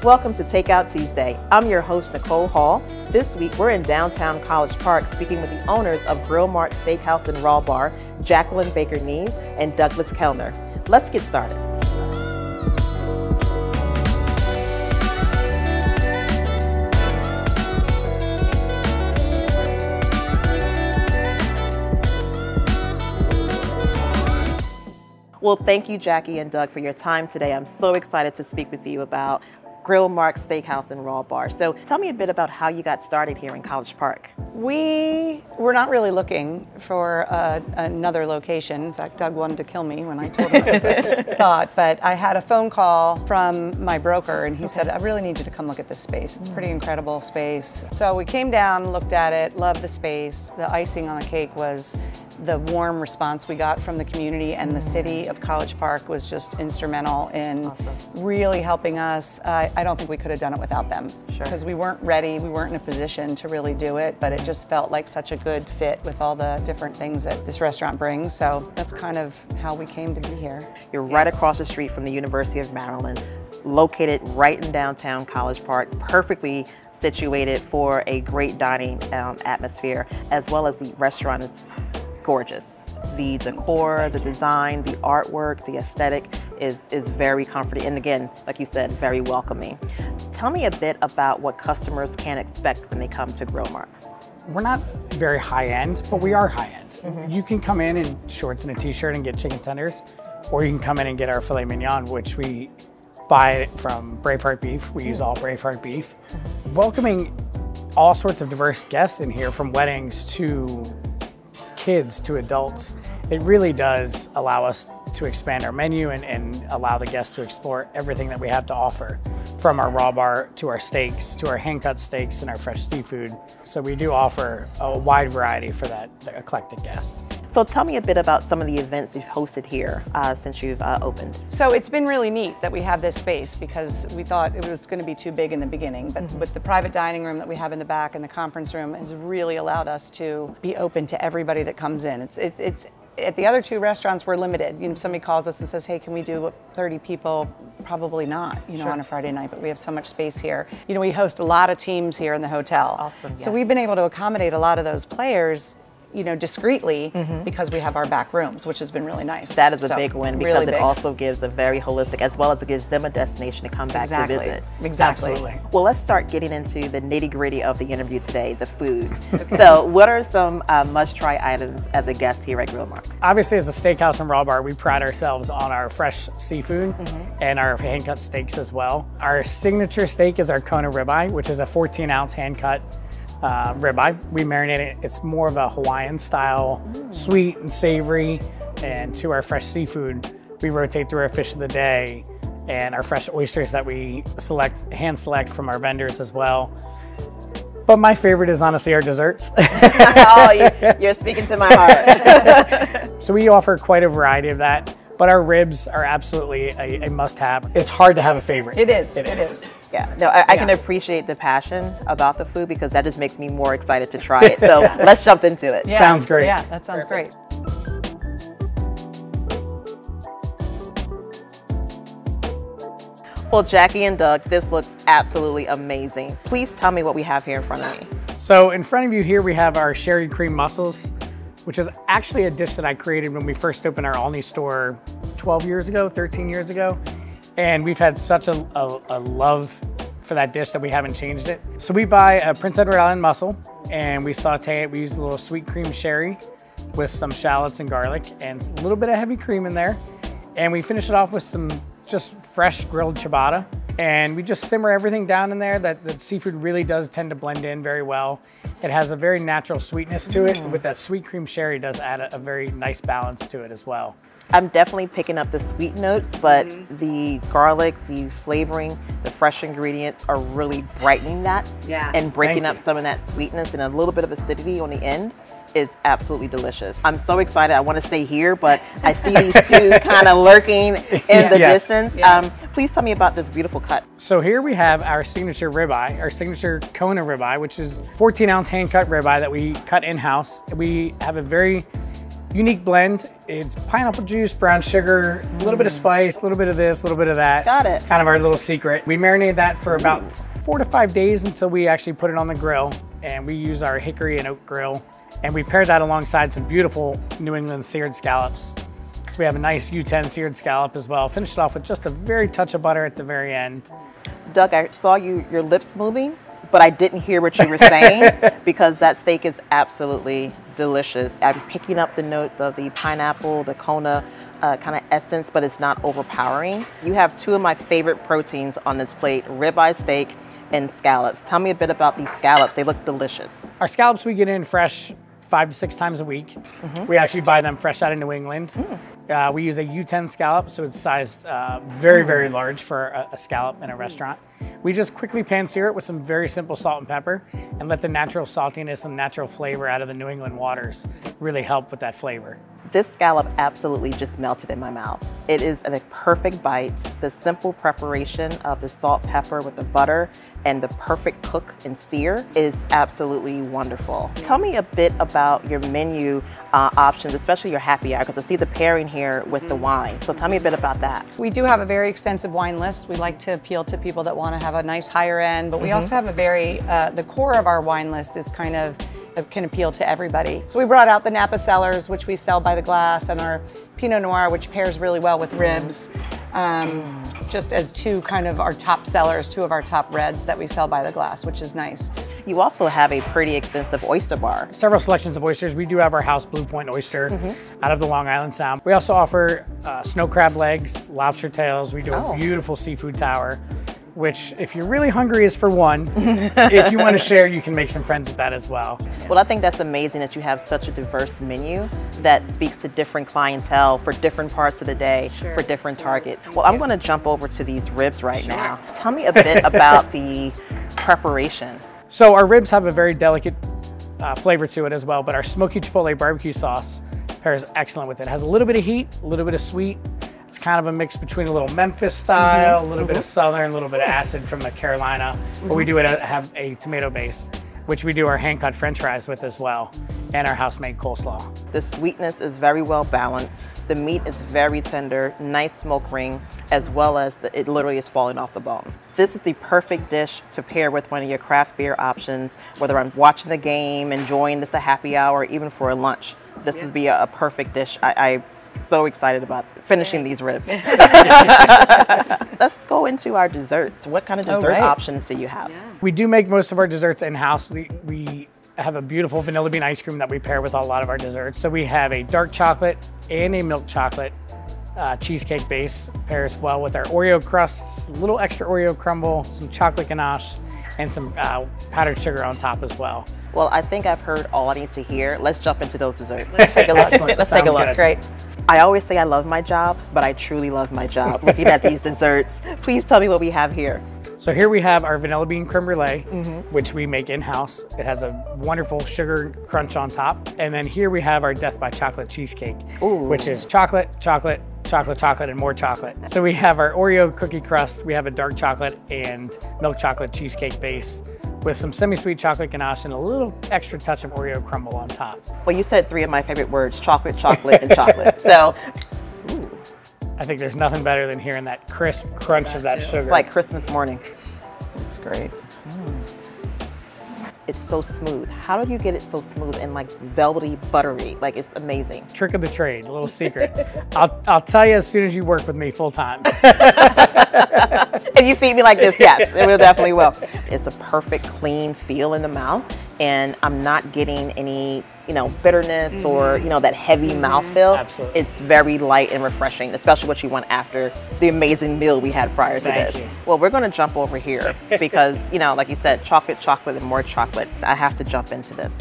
Welcome to Takeout Tuesday. I'm your host, Nicole Hall. This week, we're in downtown College Park speaking with the owners of GrillMarx Steakhouse and Raw Bar, Jacqueline Baker-Nees and Douglas Kellner. Let's get started. Well, thank you, Jackie and Doug, for your time today. I'm so excited to speak with you about GrillMarx Steakhouse and Raw Bar. So tell me a bit about how you got started here in College Park. We were not really looking for another location. In fact, Doug wanted to kill me when I told him I thought, but I had a phone call from my broker and he said, I really need you to come look at this space. It's a pretty incredible space. So we came down, looked at it, loved the space. The icing on the cake was the warm response we got from the community, and the city of College Park was just instrumental in really helping us. I don't think we could have done it without them, because we weren't ready, we weren't in a position to really do it, but it just felt like such a good fit with all the different things that this restaurant brings. So that's kind of how we came to be here. You're right across the street from the University of Maryland, located right in downtown College Park, perfectly situated for a great dining atmosphere, as well as the restaurant is gorgeous. The decor, the design, the artwork, the aesthetic is very comforting, and again, like you said, very welcoming. Tell me a bit about what customers can expect when they come to GrillMarx. We're not very high-end, but we are high-end. You can come in shorts and a t-shirt and get chicken tenders, or you can come in and get our filet mignon, which we buy from Braveheart Beef. We use all Braveheart beef. Welcoming all sorts of diverse guests in here, from weddings to kids to adults. It really does allow us to expand our menu and allow the guests to explore everything that we have to offer, from our raw bar to our steaks, to our hand-cut steaks and our fresh seafood. So we do offer a wide variety for that eclectic guest. So tell me a bit about some of the events you've hosted here since you've opened. So it's been really neat that we have this space, because we thought it was going to be too big in the beginning, but with the private dining room that we have in the back and the conference room has really allowed us to be open to everybody that comes in. It's at the other two restaurants, we're limited. You know, somebody calls us and says, hey, can we do 30 people? Probably not, you know, on a Friday night, but we have so much space here. You know, we host a lot of teams here in the hotel. Awesome, yes. So we've been able to accommodate a lot of those players, you know, discreetly, because we have our back rooms, which has been really nice. That is a big win, because really it also gives a very holistic, as well as it gives them a destination to come back to visit. Exactly. Absolutely. Well, let's start getting into the nitty-gritty of the interview today, the food. So what are some must-try items as a guest here at GrillMarx? Obviously, as a steakhouse and raw bar, we pride ourselves on our fresh seafood and our hand-cut steaks as well. Our signature steak is our Kona ribeye, which is a 14-ounce hand-cut ribeye. We marinate it. It's more of a Hawaiian style, sweet and savory. And to our fresh seafood, we rotate through our fish of the day and our fresh oysters that we hand select from our vendors as well. But my favorite is honestly our desserts. Oh, you're speaking to my heart. So we offer quite a variety of that, but our ribs are absolutely a must-have. It's hard to have a favorite. It is. Yeah, no, I can appreciate the passion about the food, because that just makes me more excited to try it. So let's jump into it. Yeah. Sounds great. Yeah, that sounds great. Well, Jackie and Doug, this looks absolutely amazing. Please tell me what we have here in front of me. So in front of you here, we have our sherry cream mussels, which is actually a dish that I created when we first opened our Olney store 12 years ago, 13 years ago. And we've had such a love for that dish that we haven't changed it. So we buy a Prince Edward Island mussel and we saute it. We use a little sweet cream sherry with some shallots and garlic and a little bit of heavy cream in there. And we finish it off with some just fresh grilled ciabatta. And we just simmer everything down in there. That seafood really does tend to blend in very well. It has a very natural sweetness to it. With that sweet cream sherry does add a very nice balance to it as well. I'm definitely picking up the sweet notes, but the garlic, the flavoring, the fresh ingredients are really brightening that and breaking up some of that sweetness, and a little bit of acidity on the end is absolutely delicious. I'm so excited. I want to stay here, but I see these two kind of lurking in the distance. Please tell me about this beautiful cut. So here we have our signature ribeye, our signature Kona ribeye, which is 14-ounce hand-cut ribeye that we cut in-house. We have a very unique blend. It's pineapple juice, brown sugar, a little bit of spice, a little bit of this, a little bit of that. Got it. Kind of our little secret. We marinate that for about 4 to 5 days until we actually put it on the grill. And we use our hickory and oak grill. And we pair that alongside some beautiful New England seared scallops. So we have a nice U10 seared scallop as well. Finish it off with just a very touch of butter at the very end. Doug, I saw your lips moving, but I didn't hear what you were saying because that steak is absolutely delicious. I'm picking up the notes of the pineapple, the Kona kind of essence, but it's not overpowering. You have two of my favorite proteins on this plate, ribeye steak and scallops. Tell me a bit about these scallops. They look delicious. Our scallops we get in fresh 5 to 6 times a week. We actually buy them fresh out of New England. We use a U10 scallop, so it's sized very, very large for a scallop in a restaurant. We just quickly pan sear it with some very simple salt and pepper and let the natural saltiness and natural flavor out of the New England waters really help with that flavor. This scallop absolutely just melted in my mouth. It is a perfect bite. The simple preparation of the salt, pepper with the butter and the perfect cook and sear is absolutely wonderful. Tell me a bit about your menu options, especially your happy hour, because I see the pairing here with the wine. So tell me a bit about that. We do have a very extensive wine list. We like to appeal to people that want to have a nice higher end, but we also have a very, the core of our wine list is kind of can appeal to everybody. So we brought out the Napa Cellars, which we sell by the glass, and our Pinot Noir, which pairs really well with ribs, just as two kind of our top sellers, two of our top reds that we sell by the glass, which is nice. You also have a pretty extensive oyster bar. Several selections of oysters. We do have our house Blue Point oyster out of the Long Island Sound. We also offer snow crab legs, lobster tails. We do a beautiful seafood tower, which if you're really hungry is for one. If you want to share, you can make some friends with that as well. Well, I think that's amazing that you have such a diverse menu that speaks to different clientele for different parts of the day, for different targets. Well, I'm going to jump over to these ribs right now. Tell me a bit about the preparation. So our ribs have a very delicate flavor to it as well, but our smoky chipotle barbecue sauce pairs excellent with it. It has a little bit of heat, a little bit of sweet. It's kind of a mix between a little Memphis style, a little bit of Southern, a little bit of acid from the Carolina. But we do have a tomato base, which we do our hand-cut French fries with as well, and our house-made coleslaw. The sweetness is very well balanced. The meat is very tender, nice smoke ring, as well as it literally is falling off the bone. This is the perfect dish to pair with one of your craft beer options, whether I'm watching the game, enjoying this a happy hour, even for a lunch. This would be a perfect dish. I'm so excited about finishing these ribs. Let's go into our desserts. What kind of dessert options do you have? We do make most of our desserts in-house. We have a beautiful vanilla bean ice cream that we pair with a lot of our desserts. So we have a dark chocolate and a milk chocolate cheesecake base. Pairs well with our Oreo crusts, a little extra Oreo crumble, some chocolate ganache, and some powdered sugar on top as well. Well, I think I've heard all I need to hear. Let's jump into those desserts. Let's take a look. Let's take a look. Great. I always say I love my job, but I truly love my job. Looking at these desserts, please tell me what we have here. So here we have our vanilla bean creme brulee, which we make in-house. It has a wonderful sugar crunch on top. And then here we have our Death by Chocolate cheesecake, which is chocolate, chocolate, chocolate, chocolate, and more chocolate. So we have our Oreo cookie crust, we have a dark chocolate and milk chocolate cheesecake base with some semi-sweet chocolate ganache and a little extra touch of Oreo crumble on top. Well, you said three of my favorite words, chocolate, chocolate, and chocolate. So, I think there's nothing better than hearing that crisp crunch of that sugar. It's like Christmas morning. It's great. It's so smooth. How do you get it so smooth and like velvety, buttery? Like, it's amazing. Trick of the trade, a little secret. I'll tell you as soon as you work with me full time. If you feed me like this, yes, it will definitely will. It's a perfect, clean feel in the mouth, and I'm not getting any, bitterness or, that heavy mouthfeel. Absolutely. It's very light and refreshing, especially what you want after the amazing meal we had prior to this. Thank you. Well, we're going to jump over here because, like you said, chocolate, chocolate, and more chocolate. I have to jump into this.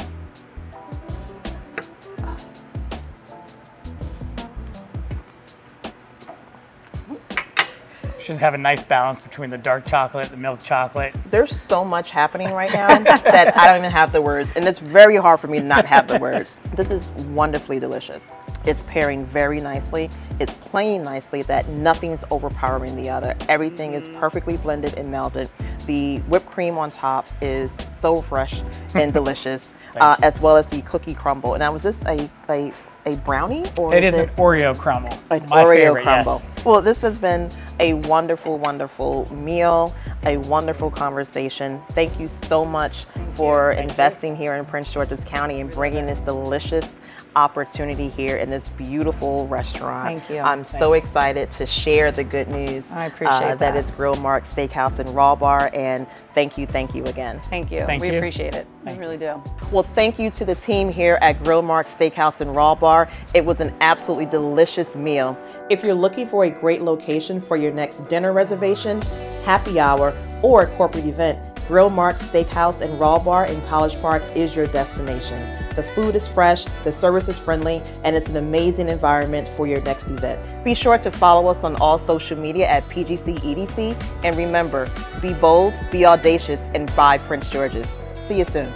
Should have a nice balance between the dark chocolate, the milk chocolate. There's so much happening right now that I don't even have the words, and it's very hard for me to not have the words. This is wonderfully delicious. It's pairing very nicely. It's playing nicely that nothing's overpowering the other. Everything is perfectly blended and melded. The whipped cream on top is so fresh and delicious, as well as the cookie crumble. And now, was this a a brownie? Or It is an Oreo crumble. An My Oreo favorite, crumble. yes. Well, this has been a wonderful, wonderful meal, a wonderful conversation. Thank you so much for investing here in Prince George's County and bringing this delicious opportunity here in this beautiful restaurant. Thank you. I'm so excited to share the good news. I appreciate that is GrillMarx Steakhouse and Raw Bar, and thank you again. Thank you. Thank we you. appreciate it. We really do. Well, thank you to the team here at GrillMarx Steakhouse and Raw Bar. It was an absolutely delicious meal. If you're looking for a great location for your next dinner reservation, happy hour, or corporate event, GrillMarx Steakhouse and Raw Bar in College Park is your destination. The food is fresh, the service is friendly, and it's an amazing environment for your next event. Be sure to follow us on all social media at PGC EDC, and remember, be bold, be audacious, and buy Prince George's. See you soon.